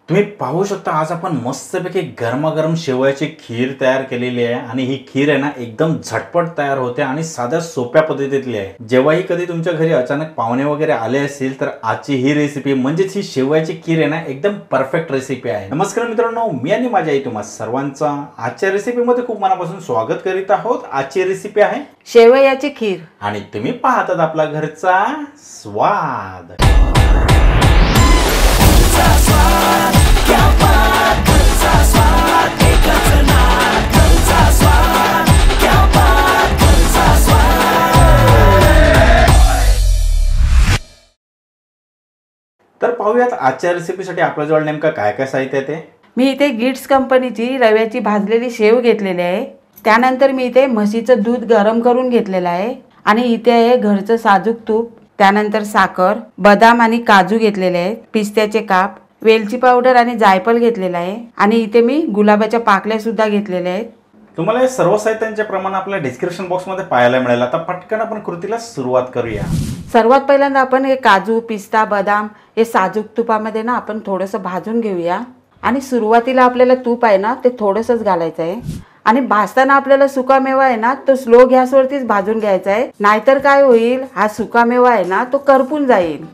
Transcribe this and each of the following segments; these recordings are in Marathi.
तुम्ही पाहू शकता आज आपण मस्तपैकी गरमागरम शेवयाची खीर तयार केलेली आहे आणि ही खीर आहे ना एकदम झटपट तयार होते आणि साध्या सोप्या पद्धतीतली आहे। जेव्हाही कधी तुमच्या घरी अचानक पाहुणे वगैरे आले असतील तर आजची ही रेसिपी म्हणजेच ही शेवयाची खीर आहे ना एकदम परफेक्ट रेसिपी आहे। नमस्कार मित्रांनो, मी आणि माझ्या आई तुम्हा सर्वांचा आजच्या रेसिपीमध्ये खूप मनापासून स्वागत करीत आहोत। आजची रेसिपी आहे शेवयाची खीर आणि तुम्ही पाहतात आपला घरचा स्वाद। तर पाहूयात आजच्या रेसिपीसाठी आपल्याजवळ नेमका काय काय साहित्य आहे ते। मी इथे गिट्स कंपनीची रव्याची भाजलेली शेव घेतलेली आहे। त्यानंतर मी इथे म्हशीचं दूध गरम करून घेतलेलं आहे आणि इथे आहे घरचं साजूक तूप, त्यानंतर साखर, बदाम आणि काजू घेतलेले आहेत, पिस्त्याचे काप, वेलची पावडर आणि जायफळ घेतलेला आहे आणि इथे मी गुलाबाच्या पाकळ्या सुद्धा घेतलेल्या आहेत। तुम्हाला हे सर्व साहित्यांचे प्रमाण आपल्या डिस्क्रिप्शन बॉक्स मध्ये पाहायला मिळेल। आता पटकन आपण कृतीला सुरुवात करूया। सर्वात पहिल्यांदा आपण हे काजू, पिस्ता, बदाम हे साजूक तुपामध्ये ना आपण थोडंसं भाजून घेऊया आणि सुरुवातीला आपल्याला तूप आहे ना ते थोडंसंच घालायचं आहे आणि भाजताना आपल्याला सुकामेवा आहे ना तो स्लो गॅसवरतीच भाजून घ्यायचा आहे, नाहीतर काय होईल हा सुकामेवा आहे ना तो करपून जाईल।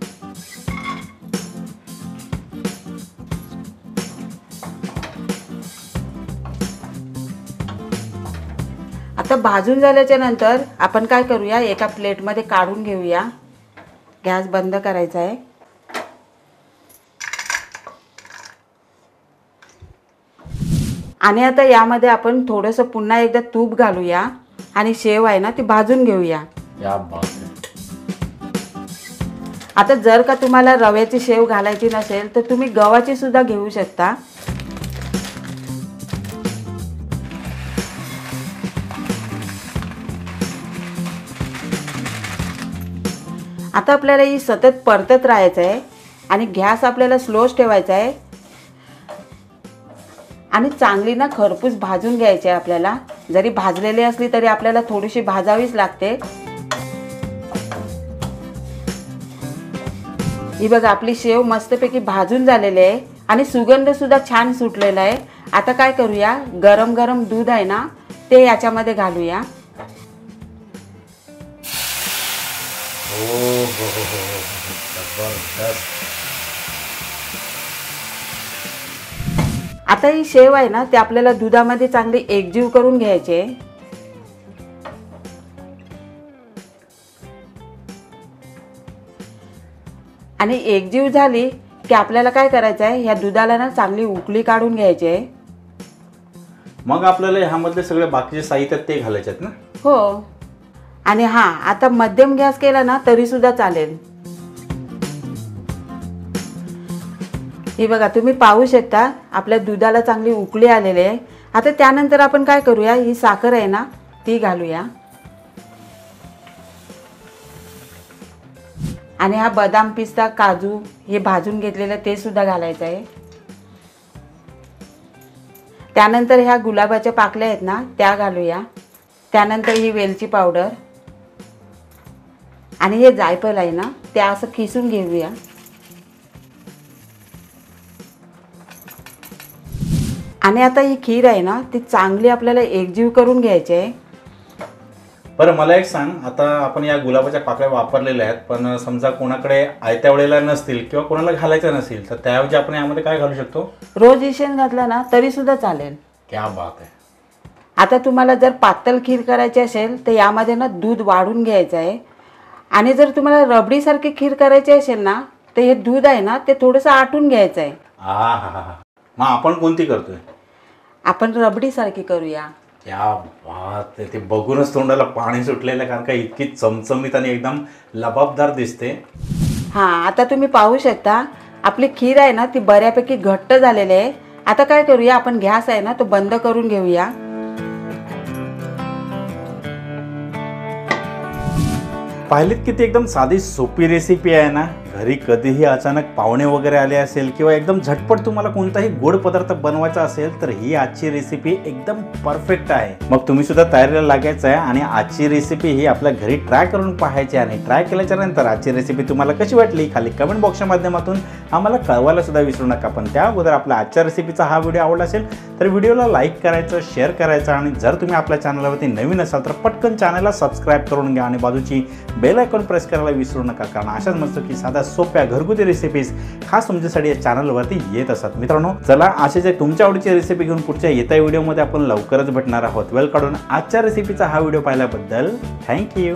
आता भाजून झाल्याच्या नंतर आपण काय करूया, एका प्लेटमध्ये काढून घेऊया। गॅस बंद करायचा आहे आणि आता यामध्ये आपण थोडंसं पुन्हा एकदा तूप घालूया आणि शेव आहे ना ती भाजून घेऊया। क्या बात आहे। आता जर का तुम्हाला रव्याची शेव घालायची नसेल तर तुम्ही गव्हाची सुद्धा घेऊ शकता। आता आपल्याला ही सतत परतत राहायचं आहे आणि गॅस आपल्याला स्लोच ठेवायचा आहे आणि चांगली ना खरपूस भाजून घ्यायची आहे। आपल्याला जरी भाजलेली असली तरी आपल्याला थोडीशी भाजावीच लागते। ही बघा आपली शेव मस्तपैकी भाजून झालेली आहे आणि सुगंध सुद्धा छान सुटलेला आहे। आता काय करूया, गरम गरम दूध आहे ना ते याच्यामध्ये घालूया। आता ही शेव आहे ना ते आपल्याला दुधामध्ये चांगली एकजीव करून घ्यायची आहे। आणि एकजीव झाली की आपल्याला काय करायचं आहे, या दुधाला ना चांगली उकळी काढून घ्यायची आहे। मग आपल्याला ह्यामधले सगळे बाकीचे साहित्य ते घालायचे आहेत ना? हो। आणि हा आता मध्यम गॅस केला ना तरी सुद्धा चालेल। हे बघा तुम्ही पाहू शकता आपल्या दुधाला चांगली उकळी आलेली आहे। आता त्यानंतर आपण काय करूया, ही साखर आहे ना ती घालूया आणि हा बदाम, पिस्ता, काजू हे भाजून घेतलेलं ते सुद्धा घालायचं आहे। त्यानंतर ह्या गुलाबाच्या पाकळ्या आहेत ना त्या घालूया, त्यानंतर ही वेलची पावडर आणि हे जायफळ आहे ना ते असं किसून घेऊया। आणि आता ही खीर आहे ना ती चांगली आपल्याला एकजीव करून घ्यायची आहे। बरं मला एक सांग, आता आपण या गुलाबाच्या पाकळ्या वापरलेल्या आहेत, पण समजा कोणाकडे आयत्या वेळेला नसतील किंवा कोणाला घालायचं नसेल तर त्याऐवजी आपण यामध्ये काय घालू शकतो? रोज इशेन घातला ना तरी सुद्धा चालेल। क्या बात आहे। आता तुम्हाला जर पातळ खीर करायची असेल तर यामध्ये ना दूध वाढून घ्यायचं आहे आणि जर तुम्हाला रबडीसारखी खीर करायची असेल ना तर हे दूध आहे ना ते थोडंसं आटून घ्यायचं आहे। हा, मग आपण कोणती करतोय? आपण रबडीसारखी करूया। क्या बात आहे, ते बघूनच तोंडाला पाणी सुटलेलं, कारण का इतकी चमचमीत आणि एकदम लबाबदार दिसते। हा आता तुम्ही पाहू शकता आपली खीर आहे ना ती बऱ्यापैकी घट्ट झालेली आहे। आता काय करूया, आपण गॅस आहे ना तो बंद करून घेऊया। पाहिलीत किती एकदम साधी सोपी रेसिपी आहे ना, घरी कधीही अचानक पाहुणे वगैरे आले असेल किंवा एकदम झटपट तुम्हाला कोणताही गोड पदार्थ बनवायचा असेल तर ही आजची रेसिपी एकदम परफेक्ट आहे। मग तुम्ही सुद्धा तयारीला लागायचं आहे आणि आजची रेसिपी ही आपल्या घरी ट्राय करून पाहायची आणि ट्राय केल्याच्या नंतर आजची रेसिपी तुम्हाला कशी वाटली खाली कमेंट बॉक्सच्या माध्यमातून आम्हाला कळवायला सुद्धा विसरू नका। पण त्या अगोदर आपल्या आजच्या रेसिपीचा हा व्हिडिओ आवडला असेल तर व्हिडिओला लाईक करायचं, शेअर करायचं आणि जर तुम्ही आपल्या चॅनलवरती नवीन असाल तर पटकन चॅनलला सबस्क्राईब करून घ्या आणि बाजूची बेल आयकॉन प्रेस करायला विसरू नका, कारण अशाच मस्त की साध्या सोप्या घरगुती रेसिपीज खास तुमच्यासाठी या चॅनलवरती येत असतात। मित्रांनो चला असेच एक तुमच्या आवडीची रेसिपी घेऊन पुढच्या येत्या व्हिडिओमध्ये आपण लवकरच भेटणार आहोत। वेळ काढून आजच्या रेसिपीचा हा व्हिडिओ पाहिल्याबद्दल थँक्यू।